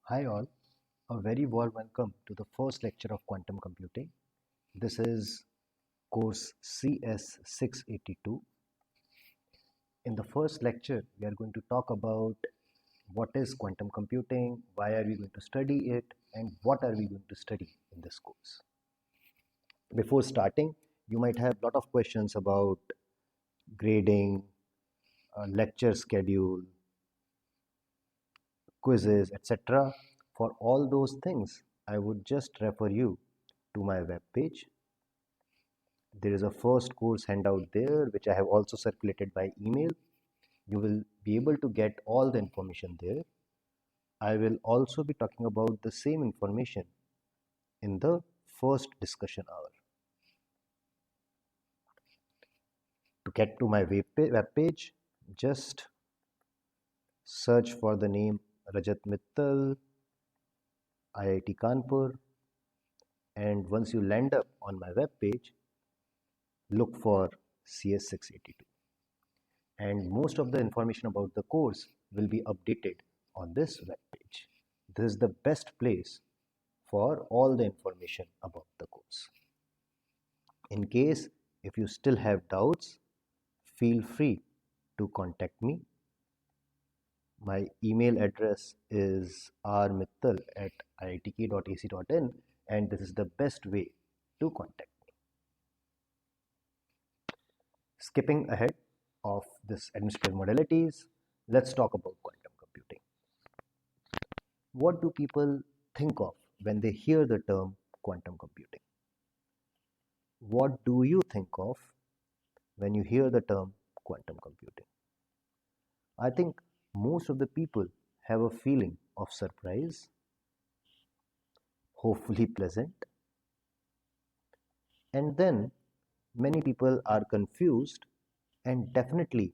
Hi all, a very warm welcome to the first lecture of quantum computing. This is course CS682. In the first lecture, we are going to talk about what is quantum computing, why are we going to study it, and what are we going to study in this course. Before starting, you might have a lot of questions about grading, lecture schedule, quizzes, etc. For all those things, I would just refer you to my web page. There is a first course handout there, which I have also circulated by email. You will be able to get all the information there. I will also be talking about the same information in the first discussion hour. To get to my web page, just search for the name Rajat Mittal, IIT Kanpur, and once you land up on my web page, look for CS682. And most of the information about the course will be updated on this web page. This is the best place for all the information about the course. In case if you still have doubts, feel free to contact me. My email address is rmittal@iitk.ac.in, and this is the best way to contact me. Skipping ahead of this administrative modalities, let's talk about quantum computing. What do people think of when they hear the term quantum computing? What do you think of when you hear the term quantum computing? I think most of the people have a feeling of surprise, hopefully pleasant, and then many people are confused and definitely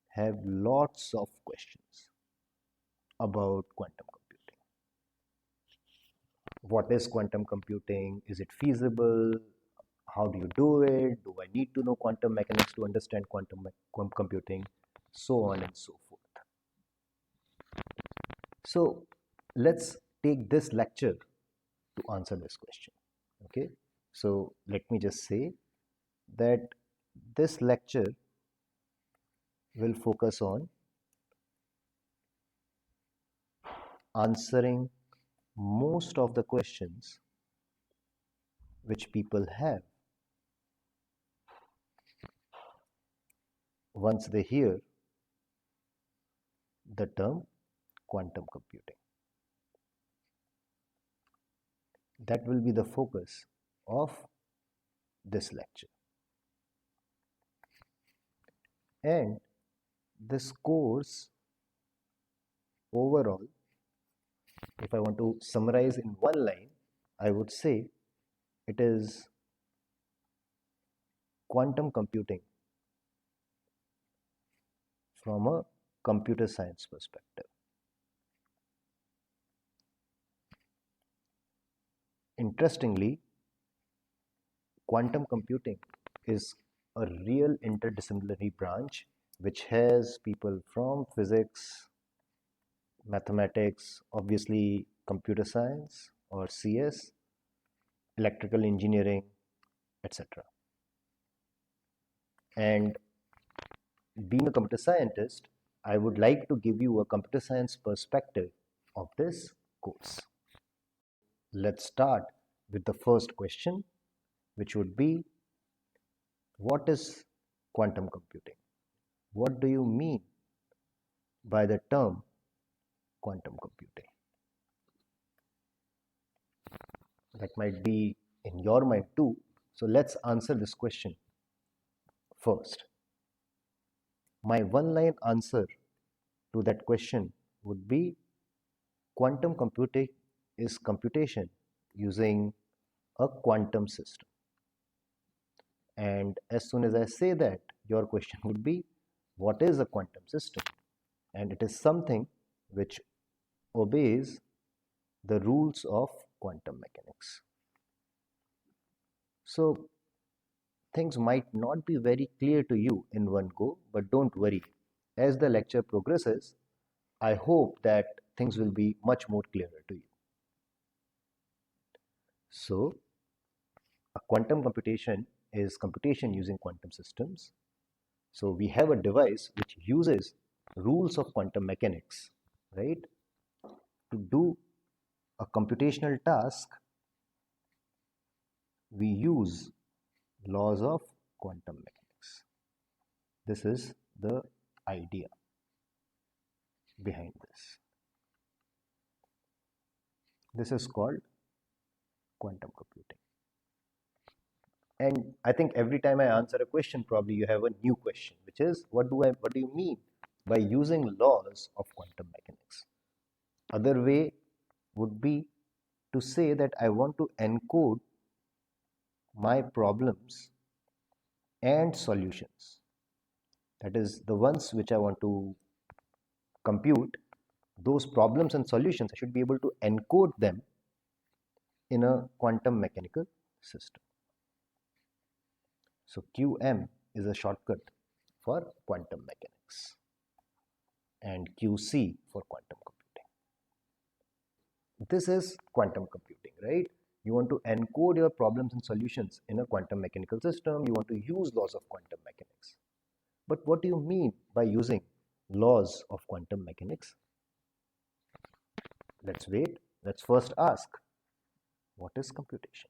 have lots of questions about quantum computing. What is quantum computing? Is it feasible? How do you do it? Do I need to know quantum mechanics to understand quantum computing? So on and so forth. So let's take this lecture to answer this question. Okay, so let me just say that this lecture will focus on answering most of the questions which people have once they hear the term quantum computing. That will be the focus of this lecture. And this course overall, if I want to summarize in one line, I would say it is quantum computing from a computer science perspective. Interestingly, quantum computing is a real interdisciplinary branch which has people from physics, mathematics, obviously computer science or CS, electrical engineering, etc. And being a computer scientist, I would like to give you a computer science perspective of this course. Let's start with the first question, which would be, what is quantum computing? What do you mean by the term quantum computing? That might be in your mind too. So let's answer this question first. My one-line answer to that question would be, quantum computing is computation using a quantum system. And as soon as I say that, your question would be, what is a quantum system? And it is something which obeys the rules of quantum mechanics. So things might not be very clear to you in one go, but don't worry. As the lecture progresses, I hope that things will be much more clearer to you. So a quantum computation is computation using quantum systems. So we have a device which uses rules of quantum mechanics, right, to do a computational task. We use laws of quantum mechanics. This is the idea behind this. This is called quantum computing. And I think every time I answer a question, probably you have a new question, which is what do you mean by using laws of quantum mechanics? Other way would be to say that I want to encode my problems and solutions. That is, the ones which I want to compute, those problems and solutions, I should be able to encode them in a quantum mechanical system. So QM is a shortcut for quantum mechanics and QC for quantum computing. This is quantum computing, right? You want to encode your problems and solutions in a quantum mechanical system. You want to use laws of quantum mechanics. But what do you mean by using laws of quantum mechanics? Let's wait. Let's first ask, what is computation?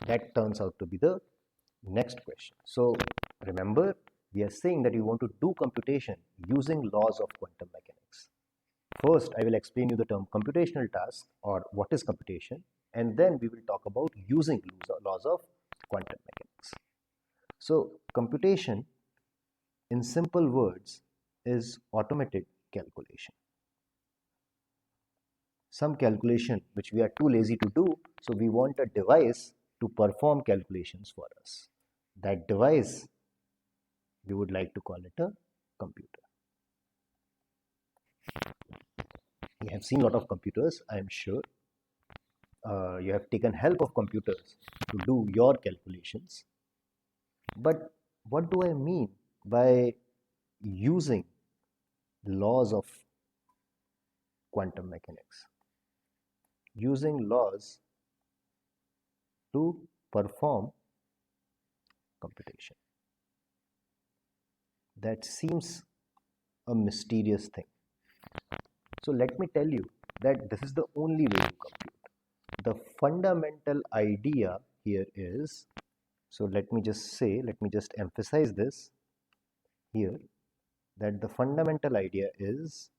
That turns out to be the next question. So remember, we are saying that you want to do computation using laws of quantum mechanics. First, I will explain you the term computational task, or what is computation, and then we will talk about using laws of quantum mechanics. So computation, in simple words, is automated calculation. Some calculation which we are too lazy to do, so we want a device to perform calculations for us. That device, we would like to call it a computer. You have seen a lot of computers, I am sure. You have taken help of computers to do your calculations. But what do I mean by using laws of quantum mechanics? Using laws to perform computation. That seems a mysterious thing. So let me tell you that this is the only way to compute. The fundamental idea here is, so let me just emphasize this here, that the fundamental idea is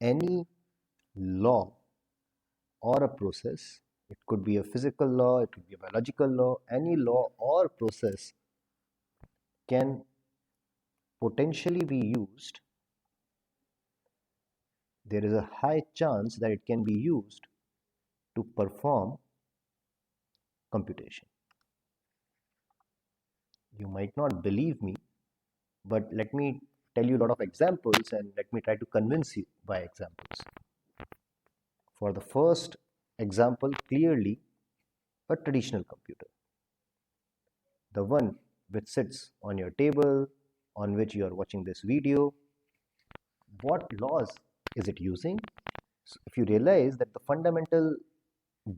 any law or a process, it could be a physical law, it could be a biological law, any law or process can potentially be used. There is a high chance that it can be used to perform computation. You might not believe me, but let me tell you a lot of examples and let me try to convince you by examples. For the first example, clearly a traditional computer, the one which sits on your table, on which you are watching this video, what laws is it using? So if you realize that the fundamental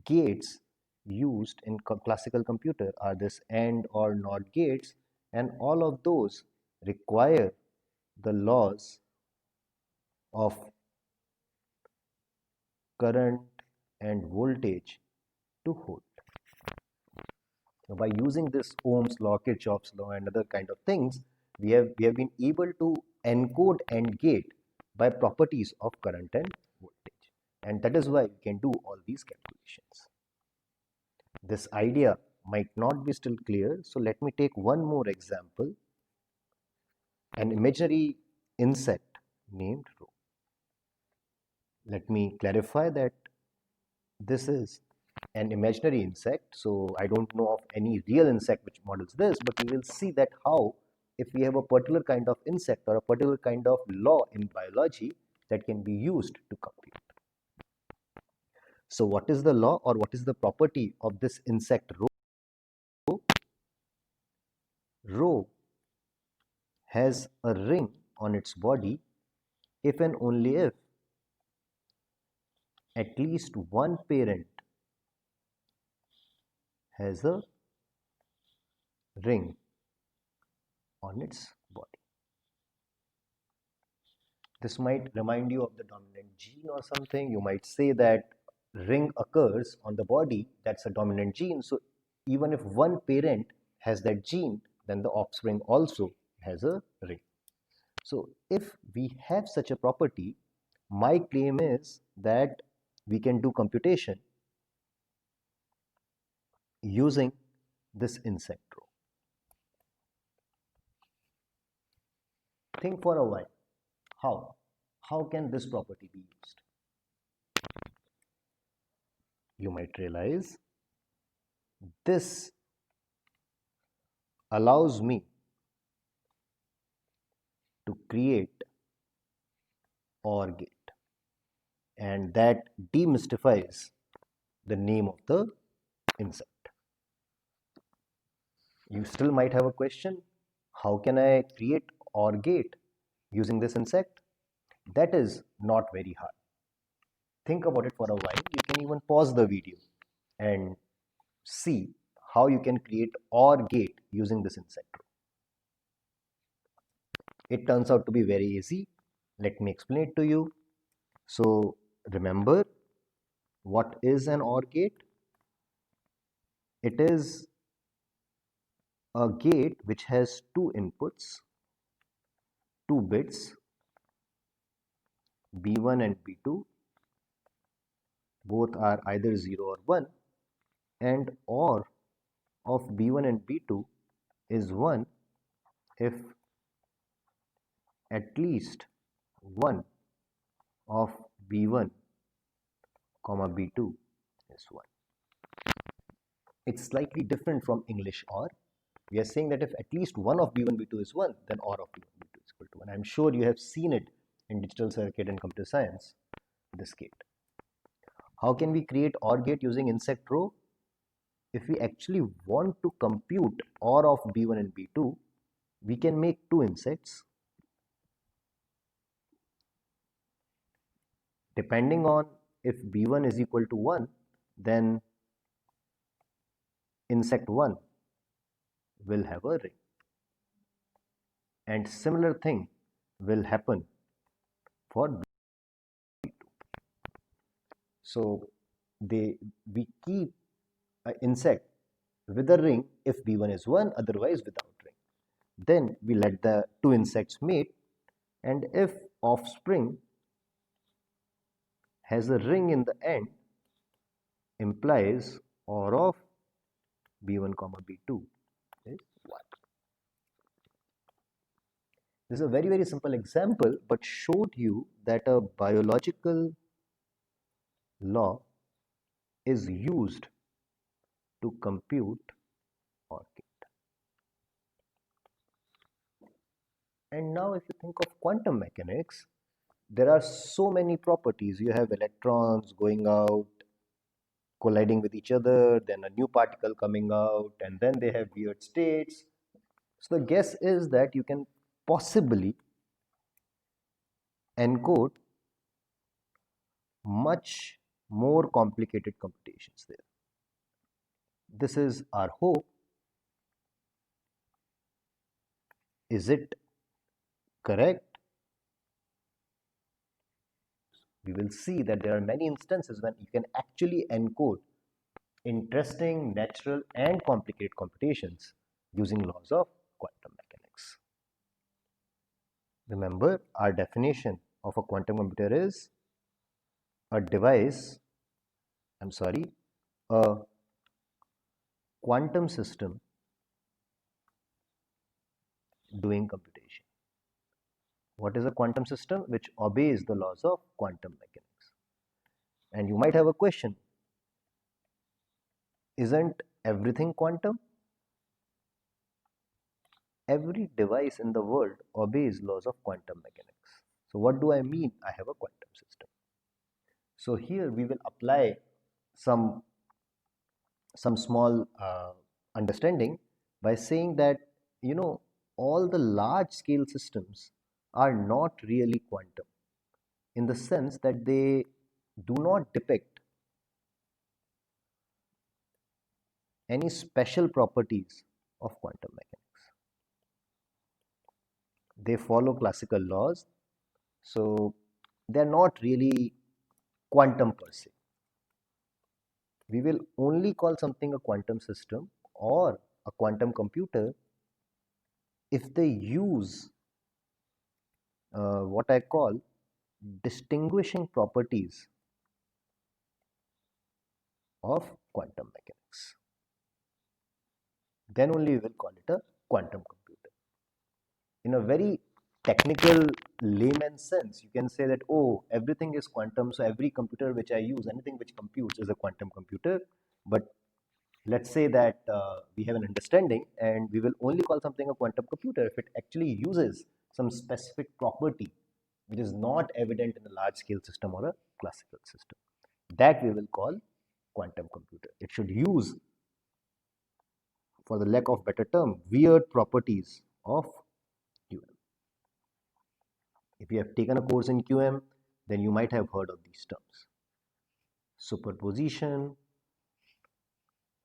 gates used in classical computer are this AND or NOT gates, and all of those require the laws of current and voltage to hold. Now, by using this Ohm's law, Kirchhoff's law, and other kind of things, we have been able to encode AND gate by properties of current and voltage, and that is why we can do all these calculations. This idea might not be still clear, so let me take one more example. An imaginary insect named Rho. Let me clarify that this is an imaginary insect, so I don't know of any real insect which models this, but we will see that how, if we have a particular kind of insect or a particular kind of law in biology, that can be used to compute. So what is the law or what is the property of this insect Rho? Rho has a ring on its body if and only if at least one parent has a ring on its body. This might remind you of the dominant gene or something. You might say that ring occurs on the body, that's a dominant gene. So even if one parent has that gene, then the offspring also has a ring. So if we have such a property, my claim is that we can do computation using this insect row. Think for a while. How? How can this property be used? You might realize this allows me to create OR gate, and that demystifies the name of the insect. You still might have a question, how can I create OR gate using this insect? That is not very hard. Think about it for a while. You can even pause the video and see how you can create OR gate using this insect row. It turns out to be very easy. Let me explain it to you. So remember, what is an OR gate? It is a gate which has two inputs, two bits, B1 and B2. Both are either 0 or 1, and OR of B1 and B2 is 1 if at least one of B1 comma B2 is 1. It's slightly different from English OR. We are saying that if at least one of B1 B2 is 1, then OR of B1 B2 is equal to 1. I'm sure you have seen it in digital circuit and computer science, this gate. How can we create OR gate using insect row? If we actually want to compute OR of B1 and B2, we can make two insects. Depending on if B1 is equal to 1, then insect 1 will have a ring. And similar thing will happen for B2. So we keep an insect with a ring if B1 is 1, otherwise without ring. Then we let the two insects mate, and if offspring has a ring in the end, implies OR of B1 comma B2 is 1. This is a very, very simple example, but showed you that a biological law is used to compute OR gate. And now if you think of quantum mechanics, there are so many properties. You have electrons going out, colliding with each other, then a new particle coming out, and then they have weird states. So the guess is that you can possibly encode much more complicated computations there. This is our hope. Is it correct? We will see that there are many instances when you can actually encode interesting, natural, and complicated computations using laws of quantum mechanics. Remember, our definition of a quantum computer is a device, a quantum system doing computation. What is a quantum system? Which obeys the laws of quantum mechanics. And you might have a question, isn't everything quantum? Every device in the world obeys laws of quantum mechanics. So what do I mean I have a quantum system? So here we will apply some small understanding by saying that all the large scale systems are not really quantum, in the sense that they do not depict any special properties of quantum mechanics. They follow classical laws, so they're not really quantum per se. We will only call something a quantum system or a quantum computer if they use what I call distinguishing properties of quantum mechanics. Then only we will call it a quantum computer. In a very technical layman sense, you can say that, oh, everything is quantum, so every computer which I use, anything which computes is a quantum computer. But let's say that we have an understanding and we will only call something a quantum computer if it actually uses some specific property which is not evident in a large scale system or a classical system. That we will call quantum computer. It should use, for the lack of better term, weird properties of QM. If you have taken a course in QM, then you might have heard of these terms: superposition,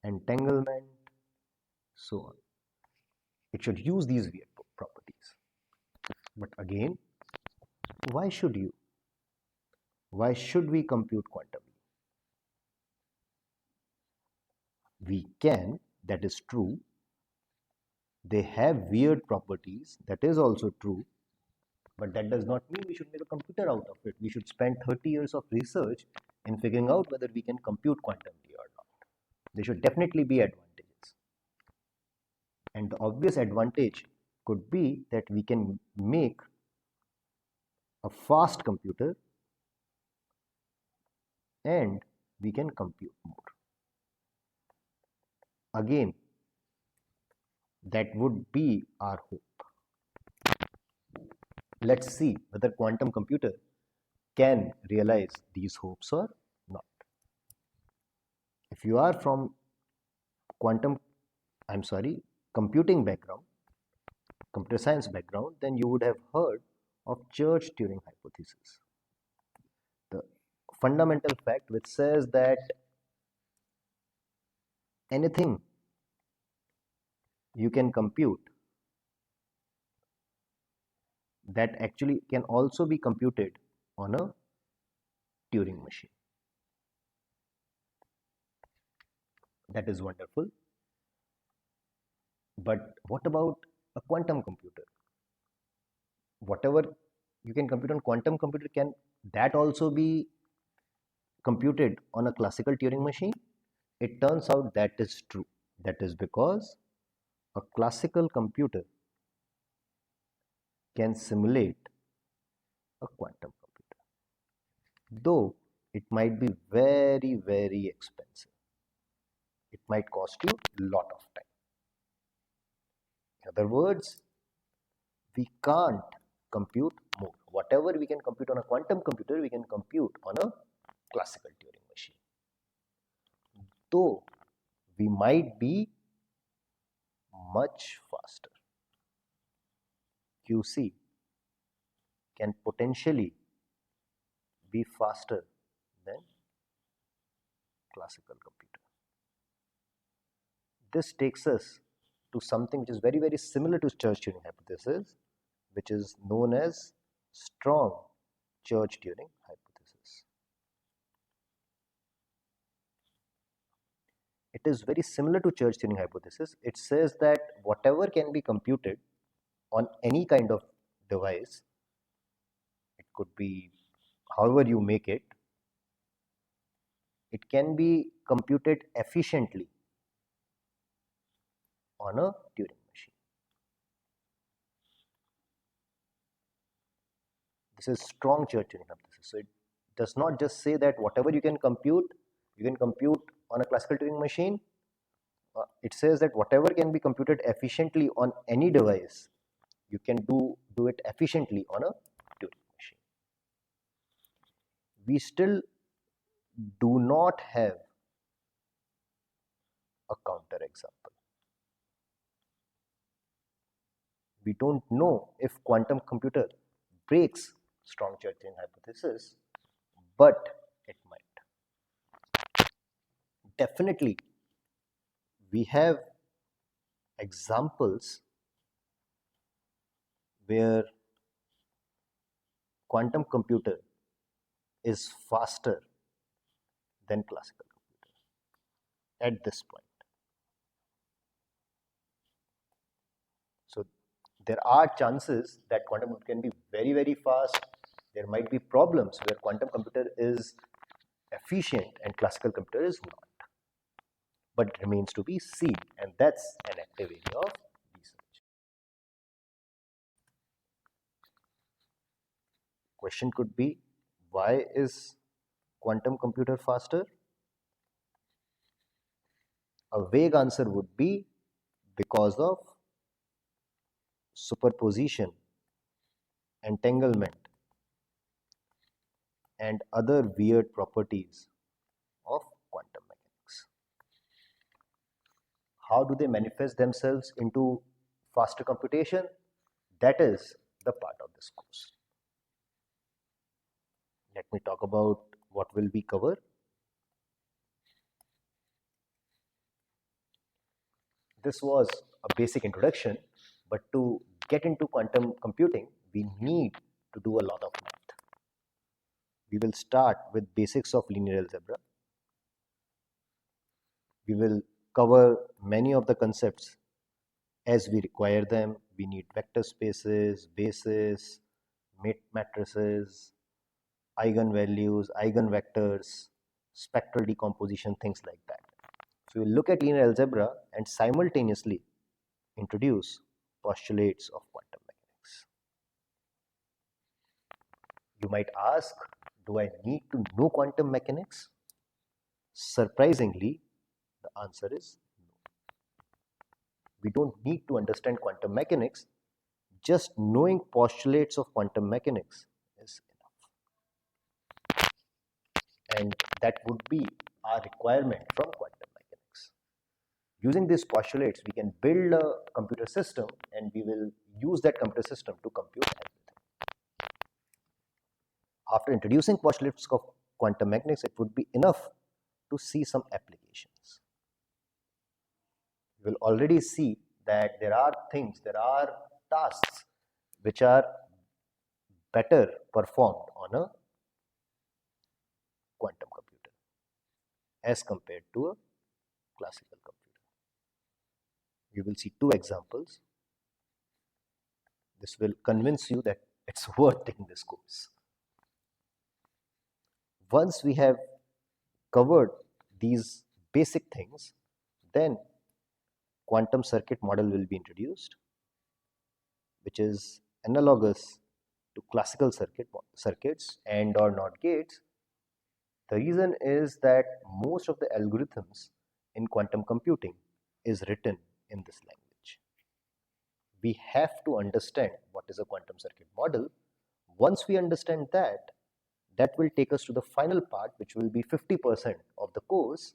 entanglement, so on. It should use these weird properties. But again, why should you? Why should we compute quantumly? We can, that is true. They have weird properties, that is also true. But that does not mean we should make a computer out of it. We should spend 30 years of research in figuring out whether we can compute quantumly or not. There should definitely be advantages. And the obvious advantage could be that we can make a fast computer and we can compute more. Again, that would be our hope. Let's see whether quantum computer can realize these hopes or not. If you are from computing background, computer science background, then you would have heard of Church-Turing hypothesis. The fundamental fact which says that anything you can compute that actually can also be computed on a Turing machine. That is wonderful. But what about a quantum computer? Whatever you can compute on quantum computer, can that also be computed on a classical Turing machine? It turns out that is true. That is because a classical computer can simulate a quantum computer, though it might be very, very expensive. It might cost you a lot of time. In other words, we can't compute more. Whatever we can compute on a quantum computer, we can compute on a classical Turing machine. Though we might be much faster. QC can potentially be faster than classical computer. This takes us to something which is very, very similar to Church-Turing hypothesis, which is known as strong Church-Turing hypothesis. It is very similar to Church-Turing hypothesis. It says that whatever can be computed on any kind of device, it could be however you make it, it can be computed efficiently on a Turing machine. This is strong Church-Turing hypothesis. So it does not just say that whatever you can compute on a classical Turing machine. It says that whatever can be computed efficiently on any device, you can do it efficiently on a Turing machine. We still do not have a counter example. We don't know if quantum computer breaks strong church chain hypothesis, but it might. Definitely, we have examples where quantum computer is faster than classical computer at this point. So there are chances that quantum computer can be very, very fast. There might be problems where quantum computer is efficient and classical computer is not. But it remains to be seen, and that's an active area of research. Question could be, why is quantum computer faster? A vague answer would be because of superposition, entanglement, and other weird properties of quantum mechanics. How do they manifest themselves into faster computation? That is the part of this course. Let me talk about what will we cover. This was a basic introduction, but to get into quantum computing, we need to do a lot of math. We will start with basics of linear algebra. We will cover many of the concepts as we require them. We need vector spaces, bases, matrices, eigenvalues, eigenvectors, spectral decomposition, things like that. So we'll look at linear algebra and simultaneously introduce postulates of quantum mechanics. You might ask, do I need to know quantum mechanics? Surprisingly, the answer is no. We don't need to understand quantum mechanics. Just knowing postulates of quantum mechanics is enough. And that would be our requirement from quantum mechanics. Using these postulates, we can build a computer system and we will use that computer system to compute everything. After introducing postulates of quantum mechanics, it would be enough to see some applications. You will already see that there are tasks which are better performed on a quantum computer as compared to a classical computer. You will see two examples. This will convince you that it's worth taking this course. Once we have covered these basic things, then quantum circuit model will be introduced, which is analogous to classical circuits and or NOT gates. The reason is that most of the algorithms in quantum computing is written in this language. We have to understand what is a quantum circuit model. Once we understand that, that will take us to the final part, which will be 50% of the course,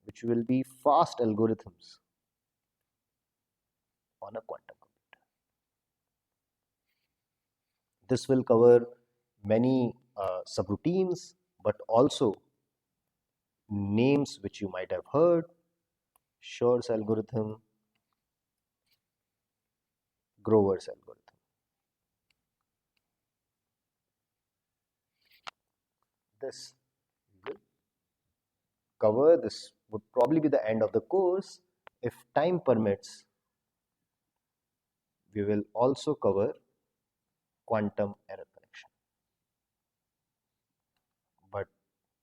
which will be fast algorithms on a quantum computer. This will cover many subroutines, but also names which you might have heard: Shor's algorithm, Grover's algorithm. This we will cover. This would probably be the end of the course. If time permits, we will also cover quantum error correction. But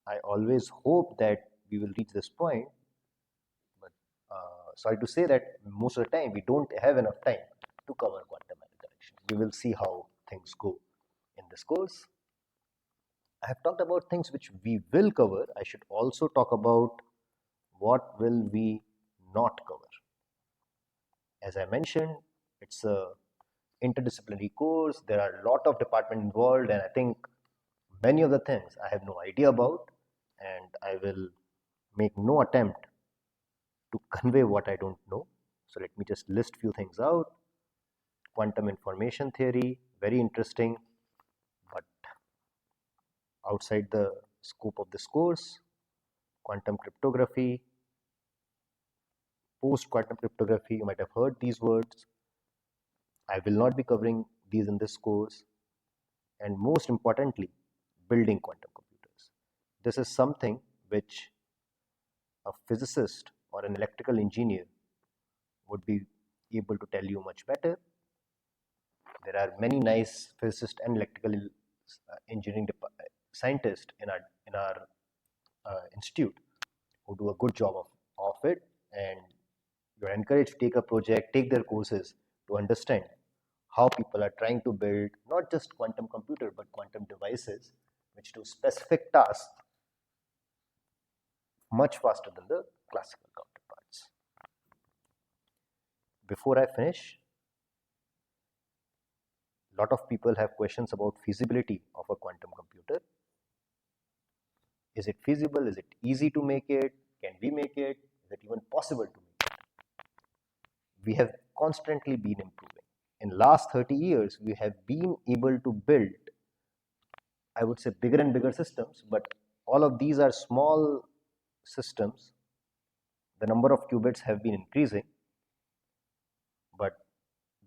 I always hope that we will reach this point. But sorry to say that most of the time we don't have enough time to cover quantum error correction. We will see how things go in this course. I have talked about things which we will cover. I should also talk about what will we not cover. As I mentioned, it's a interdisciplinary course. There are a lot of departments involved, and I think many of the things I have no idea about, and I will make no attempt to convey what I don't know. So let me just list few things out. quantum information theory, very interesting, but outside the scope of this course. Quantum cryptography, post-quantum cryptography, you might have heard these words. I will not be covering these in this course. And most importantly, building quantum computers. This is something which a physicist or an electrical engineer would be able to tell you much better. There are many nice physicists and electrical engineering scientists in our institute who do a good job of it, and you're encouraged to take a project, take their courses to understand how people are trying to build not just quantum computer but quantum devices which do specific tasks much faster than the classical counterparts. Before I finish, a lot of people have questions about feasibility of a quantum computer. Is it feasible? Is it easy to make it? Can we make it? Is it even possible to make it? We have constantly been improving. In last 30 years, we have been able to build, I would say, bigger and bigger systems, but all of these are small systems. The number of qubits have been increasing, but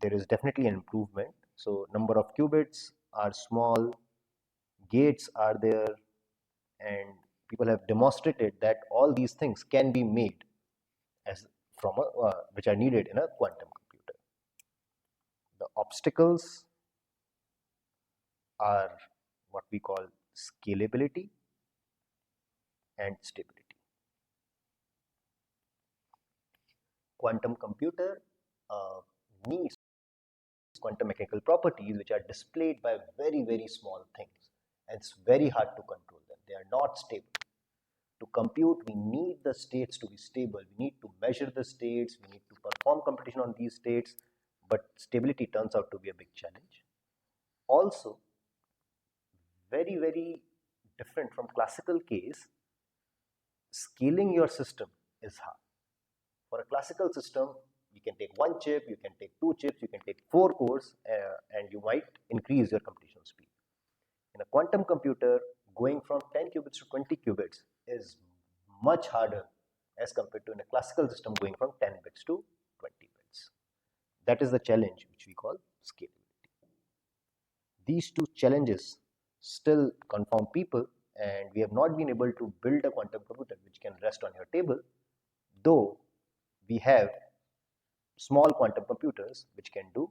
there is definitely an improvement. So number of qubits are small, gates are there, and people have demonstrated that all these things can be made as from which are needed in a quantum computer. The obstacles are what we call scalability and stability. Quantum computer needs quantum mechanical properties which are displayed by very small things, and it's very hard to control them. They are not stable. To compute, we need the states to be stable. We need to measure the states. We need to perform computation on these states. But stability turns out to be a big challenge. Also, very different from classical case, scaling your system is hard. For a classical system, you can take one chip, you can take two chips, you can take 4 cores, and you might increase your computation speed. In a quantum computer, going from 10 qubits to 20 qubits is much harder as compared to in a classical system going from 10 bits to 20 bits. That is the challenge which we call scalability. These two challenges still confound people, and we have not been able to build a quantum computer which can rest on your table, though we have small quantum computers which can do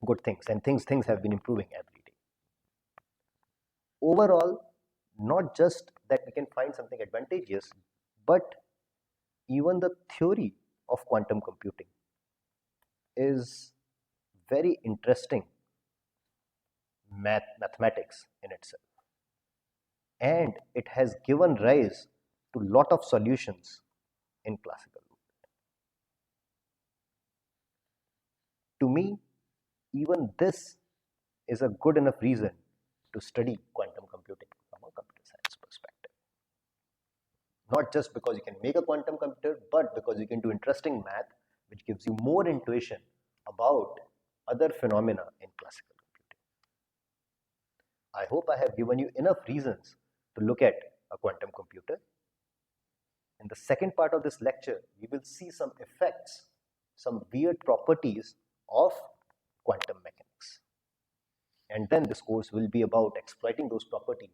good things, and things have been improving every day. Overall, not just that we can find something advantageous, but even the theory of quantum computing is very interesting mathematics in itself, and it has given rise to a lot of solutions in classical world. To me, even this is a good enough reason to study quantum computing from a computer science perspective. Not just because you can make a quantum computer, but because you can do interesting math which gives you more intuition about other phenomena in classical computing. I hope I have given you enough reasons to look at a quantum computer. In the second part of this lecture, we will see some effects, some weird properties of quantum mechanics. And then this course will be about exploiting those properties